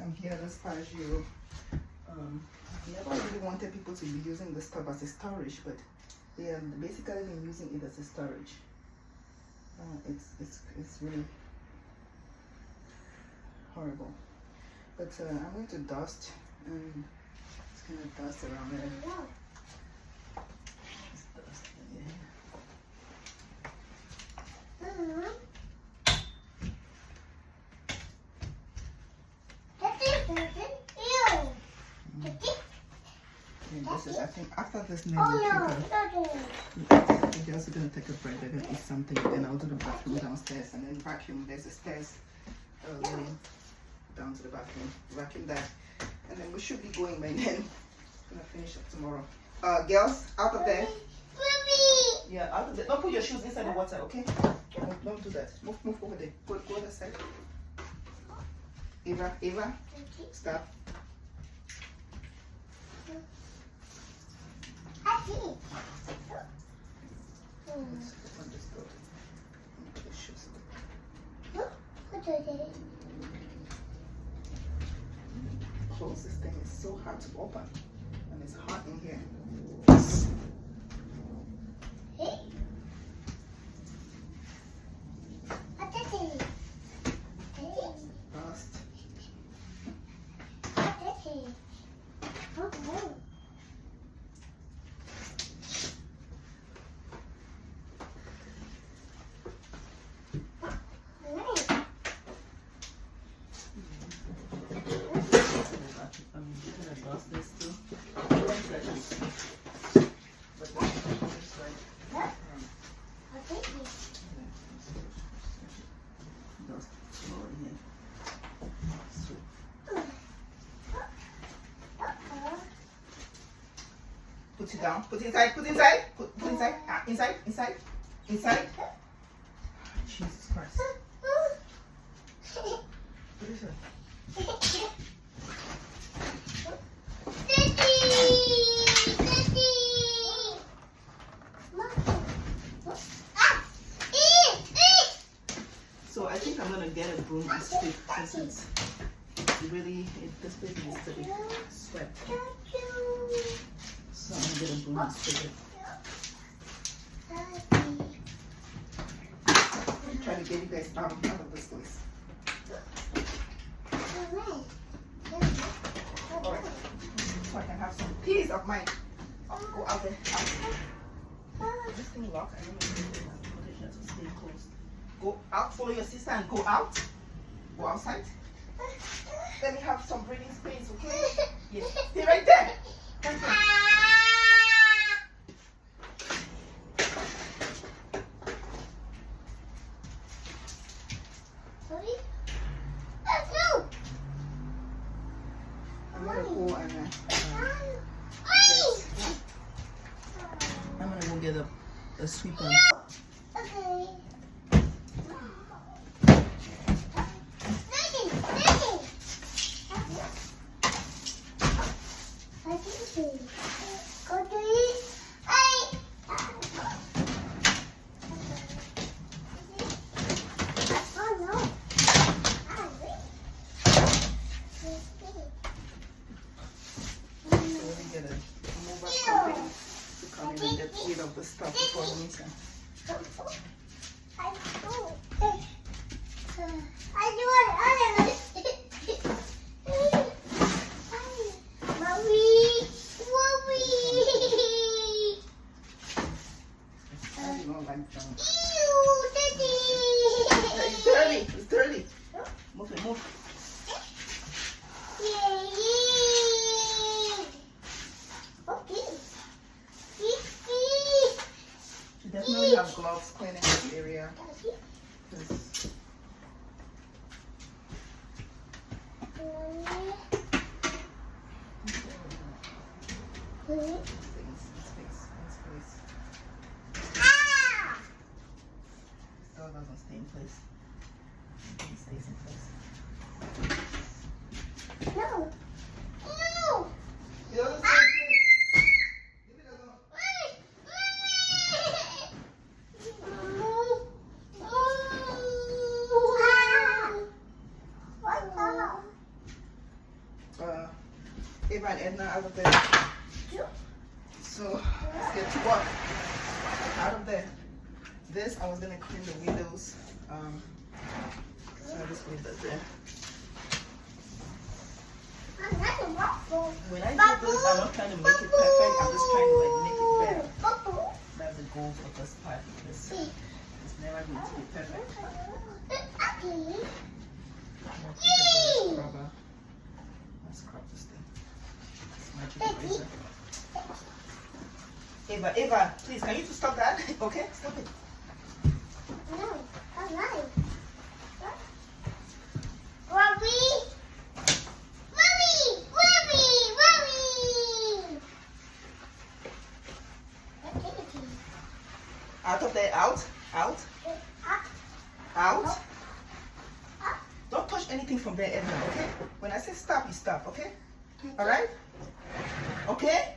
I'm here at this Patio. I never really wanted people to be using this stuff as a storage, but they have basically been using it as a storage. It's really horrible. But I'm going to dust, and it's gonna dust around there. Just dust in here. And this is, I think, after this nail they're also gonna take a break. They're gonna eat something, and I'll do the bathroom downstairs, and then vacuum. There's a stairs leading down to the bathroom. Vacuum that, and then we should be going by then. Gonna finish up tomorrow. Girls, out of there. Yeah, out of there. Don't put your shoes inside the water, okay? Don't do that. Move over there. Go other side. Ava, stop. Close this thing. It's so hard to open, and it's hot in here. Dust. Put it down. Put it inside. Put inside. Put inside. Inside. Jesus Christ. Put it inside. So I think I'm gonna get a broom and stick because it's really this place needs to be swept. So I'm gonna get a broom and stick it. I'm trying to get you guys out of this place. Alright. So I can have some peace of mind. Go out there. This thing locked. I don't know if it has to stay closed. Go out, follow your sister and go out. Go outside. Let me have some breathing space, okay? Yes. Stay right there. Right there. I'm gonna go and I'm gonna go get a sweeper. Okay. Rid of the stuff before winter. It's dirty. Move it, move. Definitely have gloves cleaning this area. Still doesn't stay in place. It stays in place. No. It doesn't stay in place. Leave it alone. Ava and Edna out of there. So let's get to work. Out of there. This I was gonna clean the windows. So I just leave that there. When I do this, I'm not trying to make it perfect. I'm just trying to like make it better. That's the goal for this part. Because it's never going to be perfect. Let's scrub this thing. It's magic eraser. Ava, please, can you just stop that? Okay, stop it. No, I like. Mommy! Mommy! Mommy! Mommy! Activity. Out of there, out, out, out. Don't touch anything from there, Edna, okay? When I say stop, you stop, okay? Alright? Okay?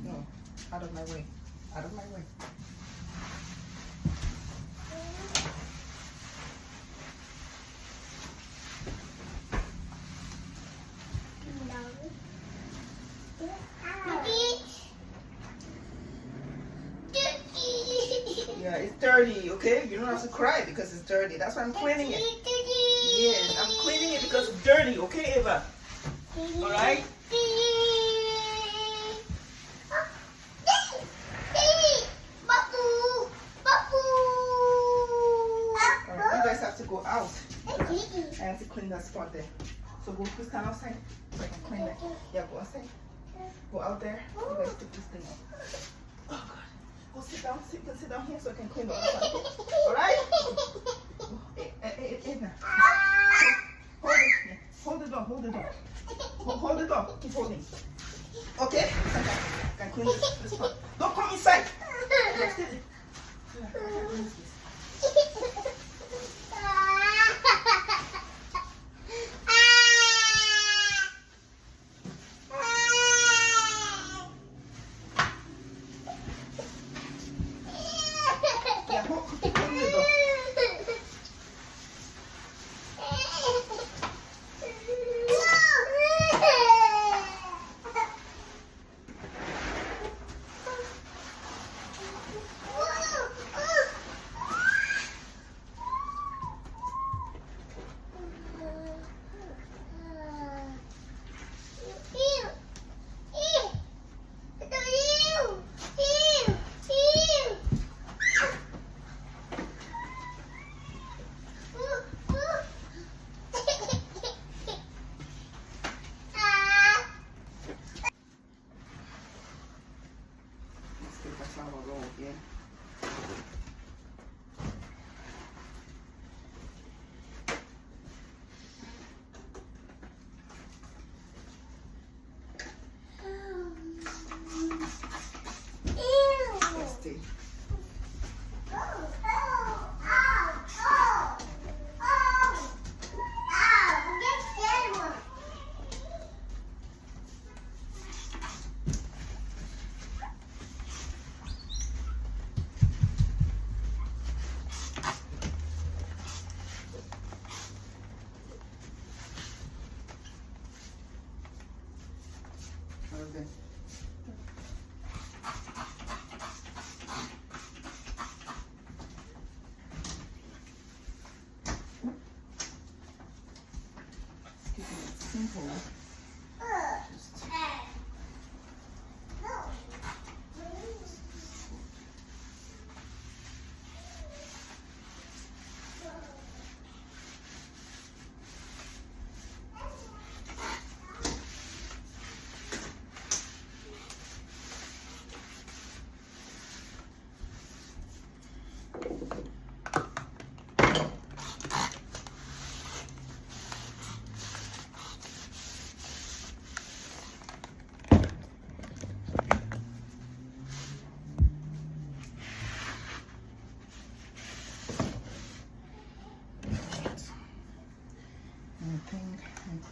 No, out of my way. Out of my way. Yeah, it's dirty, okay? You don't have to cry because it's dirty. That's why I'm cleaning it. Yes, I'm cleaning it because it's dirty, okay, Ava? Alright? Alright, you guys have to go out. I have to clean that spot there. So go please stand outside so I can clean that. Yeah, go outside. Go out there. You guys take this thing off. Oh God. Go sit down. Sit down here so I can clean the outside. Alright? Edna. Hold it. Yeah. Hold the door. Hold the door. Hold the door. Keep holding. Okay? I can clean this part. Don't come inside. Yeah, sit. Yeah, I can clean this. Okay. Keeping it simple. Just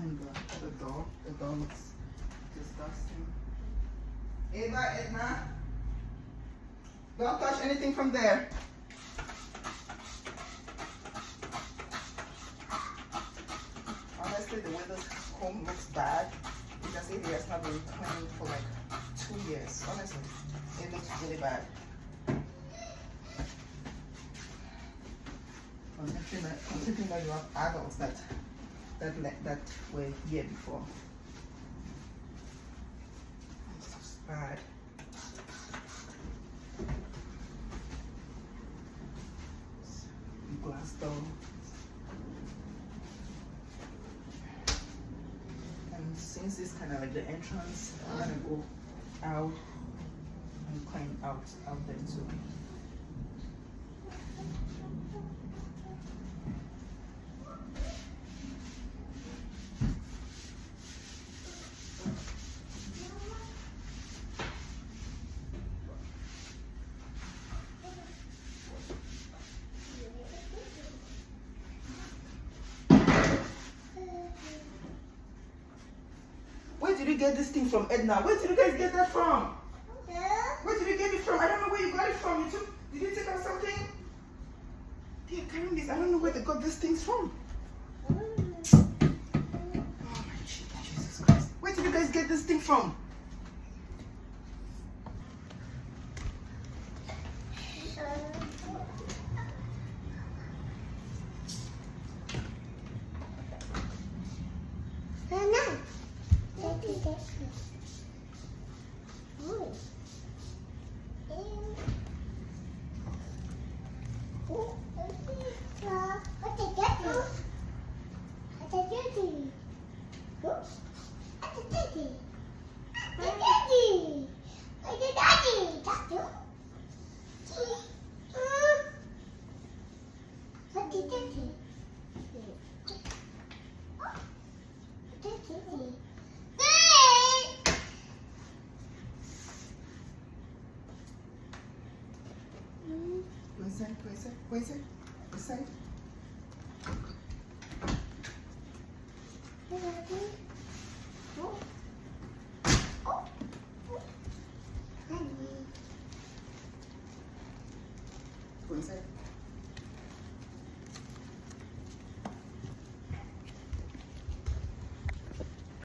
clean the door. The door looks disgusting. Edna, don't touch anything from there. Honestly, the way this home looks bad, because it has not been cleaned for like 2 years. Honestly, it looks really bad. Considering that you have adults that were here before. It's just bad. Glass door. And since it's kind of like the entrance, I'm gonna go out and clean out there too. Where did you get this thing from, Edna? Where did you guys get that from? Where did you get it from? I don't know where you got it from. Did you take out something? They're carrying this. I don't know where they got these things from. Oh my Jesus Christ. Where did you guys get this thing from? Where's it? This side? Where's it?